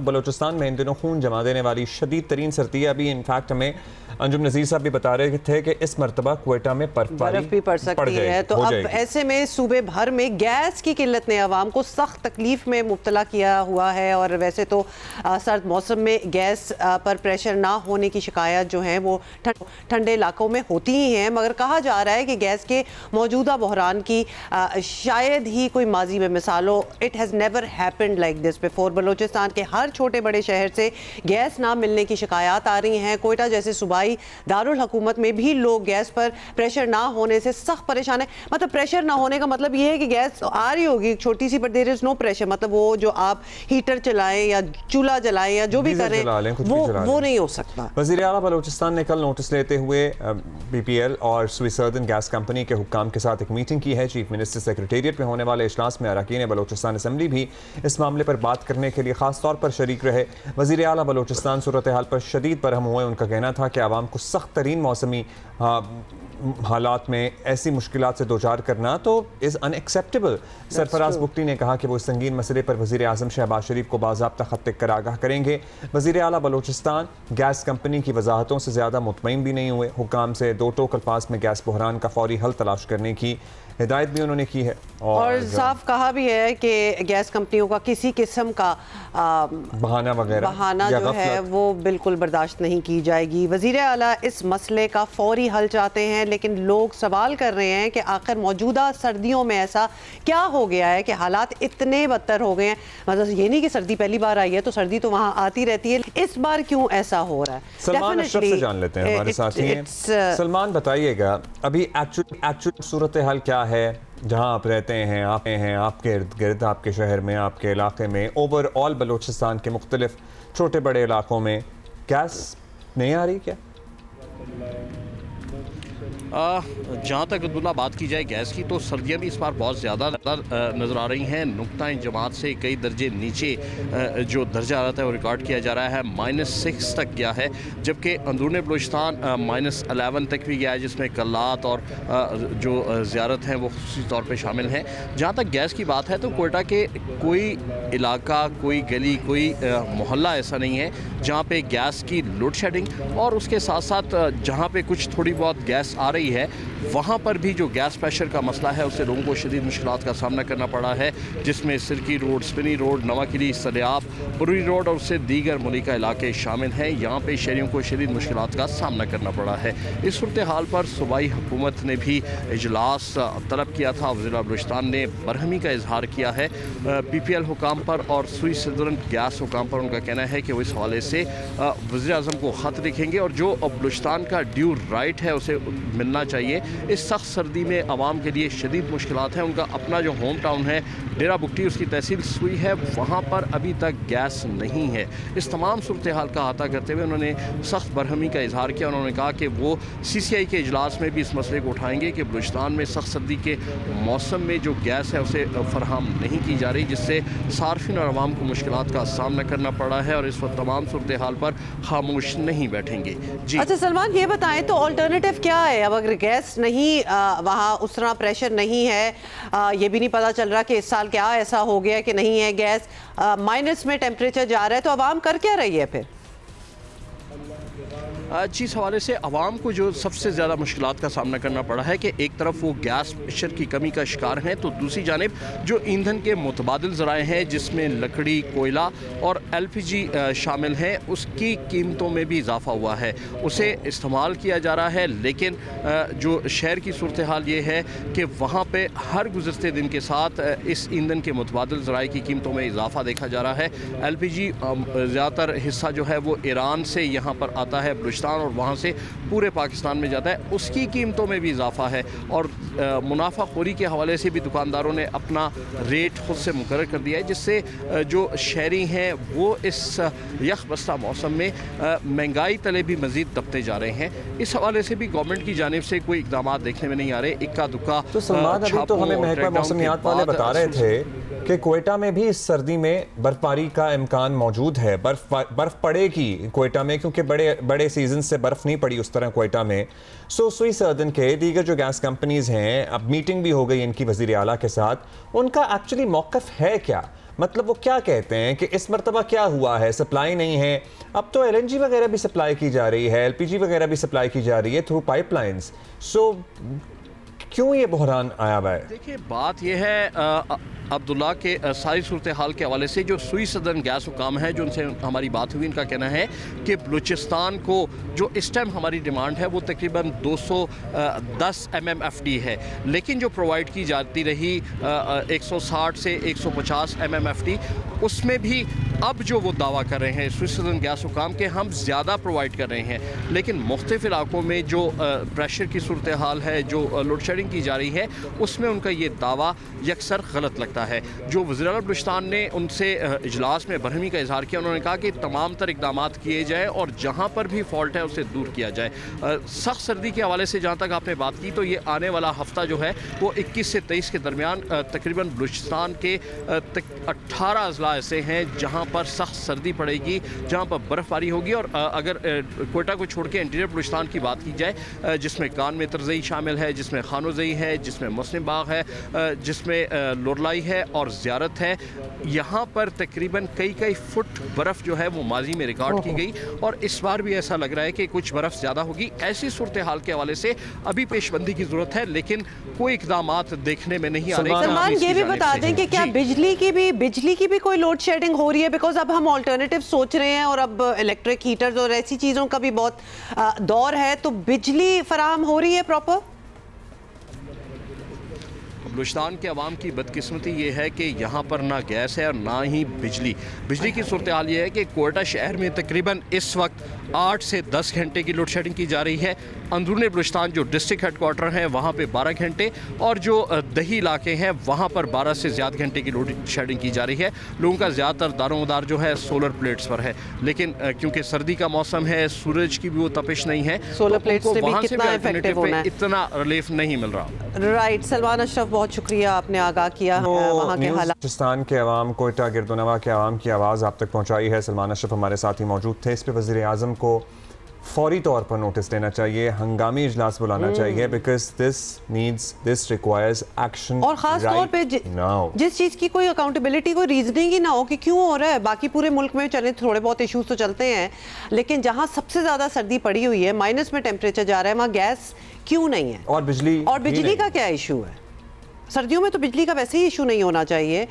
बलोचिस्तान में इन दिनों खून जमा देने वाली शदीद तरीन सर्दी है। अभी इनफैक्ट हमें अंजुम नज़ीर साहब भी बता रहे थे कि इस मरतबा क्वेटा में बर्फ भी पड़ सकती है। तो अब ऐसे में सूबे भर में गैस की किल्लत ने आवाम को सख्त तकलीफ में मुब्तला किया हुआ है। और वैसे तो सर्द मौसम में गैस पर प्रेशर ना होने की शिकायत जो है वो ठंडे इलाकों में होती ही हैं, मगर कहा जा रहा है कि गैस के मौजूदा बहरान की शायद ही कोई माजी में मिसाल हो। It has never happened like this before. Balochistan के हर छोटे बड़े शहर से गैस ना मिलने की शिकायत आ रही हैं। कोयटा जैसे सूबाई दारुल हुकूमत में भी लोग गैस पर प्रेशर ना होने से सख्त परेशान है। मतलब प्रेशर ना होने का मतलब ये है कि गैस आ रही होगी छोटी सी, but there is no pressure. मतलब वो जो आप हीटर चलाएं या चूल्हा जलाएं या जो भी करें वो नहीं हो सकता। वज़ीर आला बलोचिस्तान ने कल नोटिस लेते हुए BPL और स्विसर्दन गैस कंपनी के हुक्काम के साथ एक मीटिंग की है। चीफ मिनिस्टर सेक्रेटेरिएट में होने वाले इजलास में अरकान बलोचिस्तान असम्बली भी इस मामले पर बात करने के लिए खास तौर पर शरीक रहे। वज़ीर आला बलोचिस्तान सूरत हाल पर शदीद बरहम हुए। उनका कहना था कि आवाम को सख्त तरीन मौसमी हालात में ऐसी मुश्किलात से दो चार करना तो इज़ अनएक्सेप्टेबल। सरफराज बुगटी ने कहा कि वो इस संगीन मसले पर वज़ीर आज़म शहबाज शरीफ को बाज़ाब्ता ख़त लिख कर आगाह करेंगे। वज़ीर आला बलोचिस्तान गैस कंपनी की वजाहतों से ज़्यादा मुतमईन भी नहीं हुए। हुक्काम से दो टोक अल्फाज में गैस बहरान का फौरी हल तलाश करने की हिदायत भी उन्होंने की है और साफ कहा भी है कि गैस कंपनियों का किसी किस्म का बहाना जो है वो बिल्कुल बर्दाश्त नहीं की जाएगी। वज़ीर आला इस मसले का फौरी हल चाहते हैं, लेकिन लोग सवाल कर रहे हैं कि आखिर मौजूदा सर्दियों में ऐसा क्या हो गया है कि हालात इतने बदतर हो गए हैं। मतलब ये नहीं कि सर्दी पहली बार आई है तो सर्दी तो वहाँ आती रहती है, इस बार क्यों ऐसा हो रहा है। सलमान अशरफ से जान लेते हैं, हमारे साथी हैं। सलमान बताइएगा अभी एक्चुअल सूरत हाल क्या है जहां आप रहते हैं, आपके इर्द गिर्द, आपके शहर में, आपके इलाके में, ओवरऑल बलूचिस्तान के मुख्तलिफ छोटे बड़े इलाकों में गैस नहीं आ रही क्या? जहाँ तक अब्दुल्ला बात की जाए गैस की, तो सर्दियाँ भी इस बार बहुत ज़्यादा नज़र आ रही हैं। नुक्ता जमात से कई दर्जे नीचे जो दर्जा रहता है वो रिकॉर्ड किया जा रहा है। -6 तक गया है, जबकि अंदरूनी बलूचिस्तान -11 तक भी गया है, जिसमें कल्लात और जो ज़ियारत हैं वो ख़ुसूसी तौर पर शामिल हैं। जहाँ तक गैस की बात है तो कोयटा के कोई इलाका, कोई गली, कोई मोहल्ला ऐसा नहीं है जहाँ पे गैस की लोड शेडिंग और उसके साथ साथ जहाँ पे कुछ थोड़ी बहुत गैस आ रही है वहाँ पर भी जो गैस प्रेशर का मसला है उससे लोगों को शदीद मुश्किलात का सामना करना पड़ा है, जिसमें सिरकी रोड, स्पिनी रोड, नवाकिली, सरियाब, बुरी रोड और उससे दीगर मुलिका इलाके शामिल हैं। यहाँ पे शहरियों को शदीद मुश्किलात का सामना करना पड़ा है। इस सूरत हाल पर सूबाई हुकूमत ने भी इजलास तलब किया था। वज़ीर बलूचिस्तान ने बरहमी का इजहार किया है PPL हुकाम पर और स्विसर्दन गैस हुकाम पर। उनका कहना है कि वो इस हवाले से वज़ीर आज़म को ख़त लिखेंगे और जो बलूचिस्तान का ड्यू राइट है उसे मिलना चाहिए। इस सख्त सर्दी में आवाम के लिए शदीद मुश्किलात हैं। उनका अपना जो होम टाउन है डेरा बुगटी, उसकी तहसील सुई है, वहाँ पर अभी तक गैस नहीं है। इस तमाम सूरत हाल का अहाता करते हुए उन्होंने सख्त बरहमी का इजहार किया। उन्होंने कहा कि वो CCI के इजलास में भी इस मसले को उठाएंगे कि बलूचिस्तान में सख्त सर्दी के मौसम में जो गैस है उसे फराहम नहीं की जा रही, जिससे सार्फिन और आवाम को मुश्किलात का सामना करना पड़ा है और इस वक्त तमाम सूरत हाल पर खामोश नहीं बैठेंगे। जी अच्छा सलमान, ये बताएं तो ऑल्टरनेटिव क्या है? अब अगर गैस नहीं वहाँ उस तरह प्रेशर नहीं है, ये भी नहीं पता चल रहा कि इस साल क्या ऐसा हो गया कि नहीं है गैस, माइनस में टेम्परेचर जा रहा है, तो आवाम कर क्या रही है फिर? इस हवाले से आवाम को जो सबसे ज़्यादा मुश्किलात का सामना करना पड़ा है कि एक तरफ वो गैस प्रेशर की कमी का शिकार हैं, तो दूसरी जानिब जो ईंधन के मुतबादिल ज़राए हैं जिसमें लकड़ी, कोयला और LPG शामिल हैं, उसकी कीमतों में भी इजाफा हुआ है। उसे इस्तेमाल किया जा रहा है, लेकिन जो शहर की सूरत हाल ये है कि वहाँ पर हर गुज़रते दिन के साथ इस ईंधन के मुतबादिल ज़राए की कीमतों में इजाफा देखा जा रहा है। LPG ज़्यादातर हिस्सा जो है वो ईरान से यहाँ पर आता है और वहाँ से पूरे पाकिस्तान में जाता है, उसकी कीमतों में भी इजाफा है। और मुनाफाखोरी के हवाले से भी दुकानदारों ने अपना रेट खुद से मुकर्रर कर दिया है, जिससे जो शहरी हैं वो इस यख बस्ता मौसम में महंगाई तले भी मज़ीद दबते जा रहे हैं। इस हवाले से भी गवर्नमेंट की जानिब से कोई इक़दाम देखने में नहीं आ रहे। इक्का दुक्का तो हमें महकमा मौसमियात वाले बता रहे थे कि कोयटा में भी इस सर्दी में बर्फबारी का इम्कान मौजूद है। बर्फ पड़ेगी कोयटा में, क्योंकि बड़े सीजन से बर्फ नहीं पड़ी उस तरह कोयटा में। स्विसर्दन के दीगर जो गैस कंपनीज हैं, अब मीटिंग भी हो गई इनकी वजीर आला के साथ, उनका एक्चुअली मौक़िफ़ है क्या? मतलब वो क्या कहते हैं कि इस मरतबा क्या हुआ है, सप्लाई नहीं है। अब तो LNG वगैरह भी सप्लाई की जा रही है, LPG वगैरह भी सप्लाई की जा रही है थ्रू पाइपलाइंस। सो क्यों ये बहरान आया हुआ है? देखिए, बात यह है अब्दुल्ला के सारी सूरत हाल के हवाले से जो सुई सदर्न गैस हुकाम है, जो उनसे हमारी बात हुई, इनका कहना है कि बलूचिस्तान को जो इस टाइम हमारी डिमांड है वो तकरीबन 210 MMFD है, लेकिन जो प्रोवाइड की जाती रही 160 से 150 MMFD, उसमें भी अब जो वो दावा कर रहे हैं सुई सदर्न गैस हुकाम के, हम ज़्यादा प्रोवाइड कर रहे हैं, लेकिन मुख्तलिफ इलाकों में जो प्रेशर की सूरत हाल है, जो लोड शेडिंग की जा रही है, उसमें उनका ये दावा यकसर गलत लगता है। जो वज़ीर आला बलूचिस्तान ने उनसे इजलास में बरहमी का इजहार किया, उन्होंने कहा कि तमाम तर इकदाम किए जाए और जहाँ पर भी फॉल्ट है उसे दूर किया जाए। सख्त सर्दी के हवाले से जहाँ तक आपने बात की, तो ये आने वाला हफ्ता जो है वो 21 से 23 के दरमियान तकरीबन बलूचिस्तान के 18 अजला ऐसे हैं जहाँ पर सख्त सर्दी पड़ेगी, जहाँ पर बर्फ़बारी होगी। और अगर कोयटा को छोड़ के इंटीरियर बलूचिस्तान की बात की जाए, जिसमें कान में तरजई शामिल है, जिसमें खानोजई है, जिसमें मुस्लिम बाग है, जिसमें लोरलाई है और ज़ियारत है, यहाँ पर तकरीबन कई फुट बर्फ़ जो है वो माजी में रिकॉर्ड की गई, और इस बार भी ऐसा लग रहा है कि कुछ बर्फ़ ज़्यादा होगी। ऐसी सूरत हाल के हवाले से अभी पेशबंदी की ज़रूरत है, लेकिन कोई इकदाम देखने में नहीं आ रहे। सलमान, ये भी बता दें कि क्या बिजली की भी कोई लोड शेडिंग हो रही है? बिकॉज अब हम ऑल्टरनेटिव सोच रहे हैं और अब इलेक्ट्रिक हीटर्स और ऐसी चीज़ों का भी बहुत दौर है, तो बिजली फराहम हो रही है प्रॉपर? बलूचिस्तान के अवाम की बदकिस्मती ये है कि यहाँ पर ना गैस है और ना ही बिजली की सूरत हाल ये है कि कोयटा शहर में तकरीबन इस वक्त 8 से 10 घंटे की लोड शेडिंग की जा रही है। अंदरूनी बलूचिस्तान जो डिस्ट्रिक्ट हेडक्वार्टर हैं वहाँ पे 12 घंटे, और जो दही इलाके हैं वहाँ पर 12 से ज़्यादा घंटे की लोड शेडिंग की जा रही है। लोगों का ज़्यादातर दारोमदार जो है सोलर प्लेट्स पर है, लेकिन क्योंकि सर्दी का मौसम है, सूरज की भी वो तपिश नहीं है, सोलर प्लेट्स से भी वहाँ से कितना भी इफेक्टिव होना है, इतना रिलीफ नहीं मिल रहा। राइट, सलमान अशरफ, बहुत शुक्रिया, आपने आगाह किया वहाँ के हालात। बलूचिस्तान के अवाम, कोयटा गिरदोनवा के अवाम की आवाज़ आप तक पहुँचाई है। सलमान अशरफ हमारे साथ ही मौजूद थे। इस पर वज़ीर आज़म को फौरी तौर पर नोटिस देना चाहिए, हंगामी इजलास बुलाना चाहिए, बिकॉज दिस रिक्वायर्स एक्शन। और खास तौर पे जिस चीज़ की कोई अकाउंटेबिलिटी, कोई रीजनिंग ही ना हो कि क्यों हो रहा है। बाकी पूरे मुल्क में चले थोड़े बहुत इश्यूज तो चलते हैं, लेकिन जहाँ सबसे ज़्यादा सर्दी पड़ी हुई है, माइनस में टेम्परेचर जा रहा है, वहाँ गैस क्यों नहीं है? और बिजली का क्या इशू है? सर्दियों में तो बिजली का वैसे ही इशू नहीं होना चाहिए,